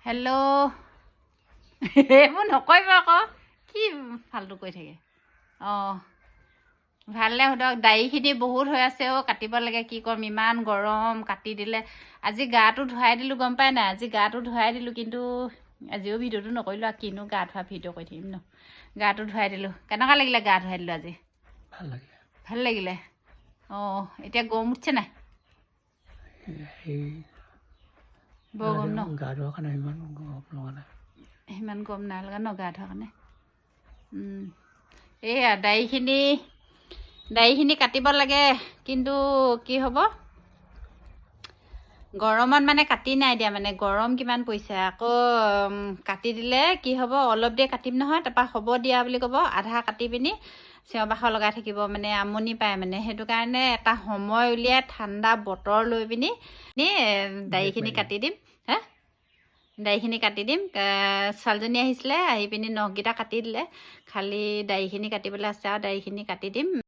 hello' এইবোৰ নকৰিব আকৌ কি ফাল্টু কৰি থাকে ভালনে সোধক দাড়িখিনি বহুত হৈ আছে কাটিব লাগে কি ক'ম ইমান গৰম কাটি দিলে আজি গাটো ধুৱাই দিলোঁ গম পাই নাই আজি গাটো ধুৱাই দিলোঁ কিন্তু আজিও ভিডিঅ'টো নকৰিলোঁ আৰু কিনো গা ধোৱা ভিডিঅ' কৰি থাকিম ন গাটো ধুৱাই দিলোঁ কেনেকুৱা লাগিলে গা ধুৱাই দিলোঁ আজি ভাল লাগিলে এতিয়া গৰম উঠিছে নাই বৰ গৰম ন গা ধোৱাৰ কাৰণে ইমান গৰম লগা নাই সিমান গৰম নাই লগা ন গা ধোৱাৰ কাৰণে এইয়া দাড়িখিনি কাটিব লাগে কিন্তু কি হ'ব গৰমত মানে কাটি নাই দিয়া মানে গৰম কিমান পৰিছে আকৌ কাটি দিলে কি হ'ব অলপ দেৰি কাটিম নহয় তাৰপৰা হ'ব দিয়া বুলি ক'ব আধা কাটি পিনি চিঞৰ বাখৰ লগাই থাকিব মানে আমনি পায় মানে সেইটো কাৰণে এটা সময় উলিয়াই ঠাণ্ডা বতৰ লৈ পিনি দাড়িখিনি কাটি দিম দাড়িখিনি কাটি দিম ছোৱালীজনী আহিছিলে আহি পিনি নখকেইটা কাটি দিলে খালি দাড়িখিনি কাটিবলৈ আছে আৰু দাড়িখিনি কাটি দিম